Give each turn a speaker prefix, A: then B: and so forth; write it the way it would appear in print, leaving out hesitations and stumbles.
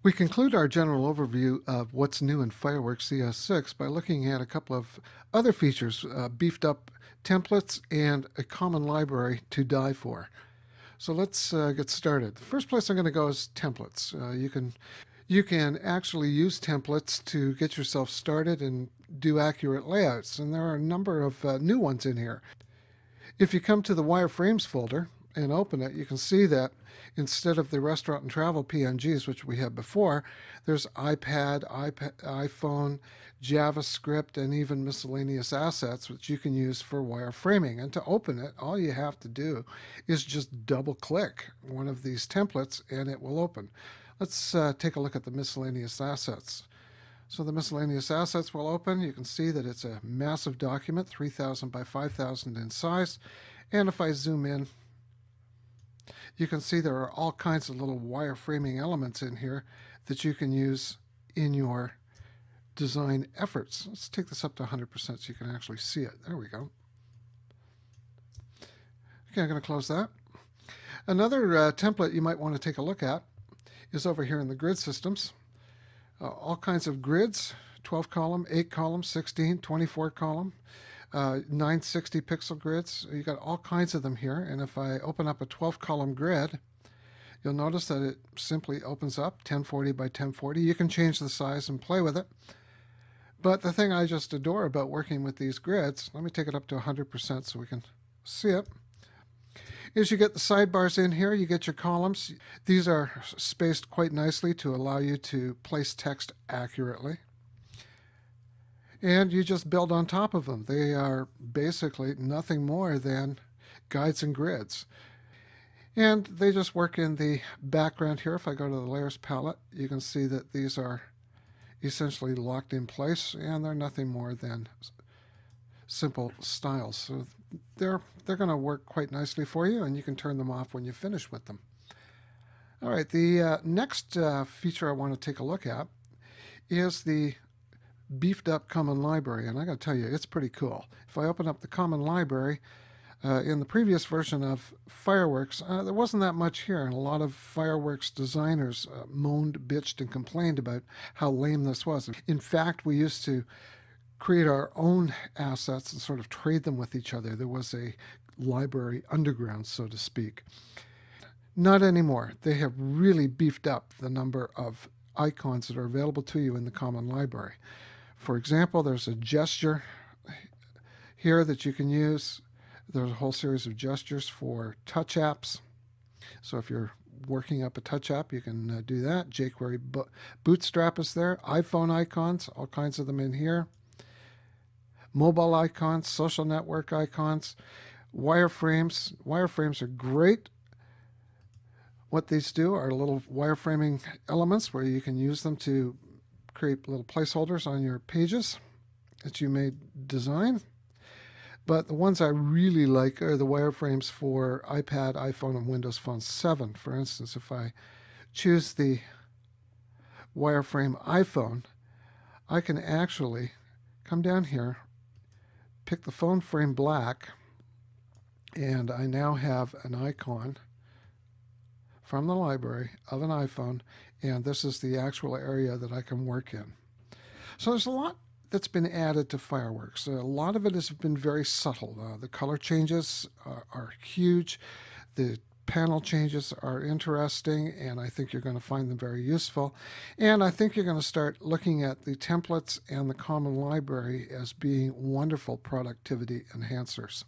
A: We conclude our general overview of what's new in Fireworks CS6 by looking at a couple of other features, beefed up templates and a common library to die for. So let's get started. The first place I'm going to go is templates. You can actually use templates to get yourself started and do accurate layouts, and there are a number of new ones in here. If you come to the wireframes folder and open it, you can see that instead of the restaurant and travel PNGs, which we had before, there's iPad, iPhone, JavaScript, and even miscellaneous assets, which you can use for wireframing. And to open it, all you have to do is just double click one of these templates and it will open. Let's take a look at the miscellaneous assets. So the miscellaneous assets will open. You can see that it's a massive document, 3,000 by 5,000 in size. And if I zoom in, you can see there are all kinds of little wireframing elements in here that you can use in your design efforts. Let's take this up to 100% so you can actually see it. There we go. Okay, I'm going to close that. Another template you might want to take a look at is over here in the grid systems. All kinds of grids, 12 column, 8 column, 16, 24 column, 960 pixel grids. You got all kinds of them here. And if I open up a 12 column grid, you'll notice that it simply opens up 1040 by 1040. You can change the size and play with it. But the thing I just adore about working with these grids, let me take it up to 100% so we can see it, is you get the sidebars in here, you get your columns. These are spaced quite nicely to allow you to place text accurately. And you just build on top of them. They are basically nothing more than guides and grids. And they just work in the background here. If I go to the layers palette, you can see that these are essentially locked in place, and they're nothing more than simple styles. So they're going to work quite nicely for you, and you can turn them off when you finish with them. All right, the next feature I want to take a look at is the beefed up common library, and I got to tell you, it's pretty cool. If I open up the common library, in the previous version of Fireworks, there wasn't that much here, and a lot of Fireworks designers moaned, bitched, and complained about how lame this was. In fact, we used to create our own assets and sort of trade them with each other. There was a library underground, so to speak. Not anymore. They have really beefed up the number of icons that are available to you in the common library. For example, there's a gesture here that you can use. There's a whole series of gestures for touch apps. So if you're working up a touch app, you can do that. jQuery Bootstrap is there. iPhone icons, all kinds of them in here. Mobile icons, social network icons, wireframes. Wireframes are great. What these do are little wireframing elements where you can use them to create little placeholders on your pages that you may design. But the ones I really like are the wireframes for iPad, iPhone, and Windows Phone 7. For instance, if I choose the wireframe iPhone, I can actually come down here, pick the phone frame black, and I now have an icon from the library of an iPhone, and this is the actual area that I can work in. So there's a lot that's been added to Fireworks. A lot of it has been very subtle. The color changes are huge. The panel changes are interesting, and I think you're going to find them very useful. And I think you're going to start looking at the templates and the common library as being wonderful productivity enhancers.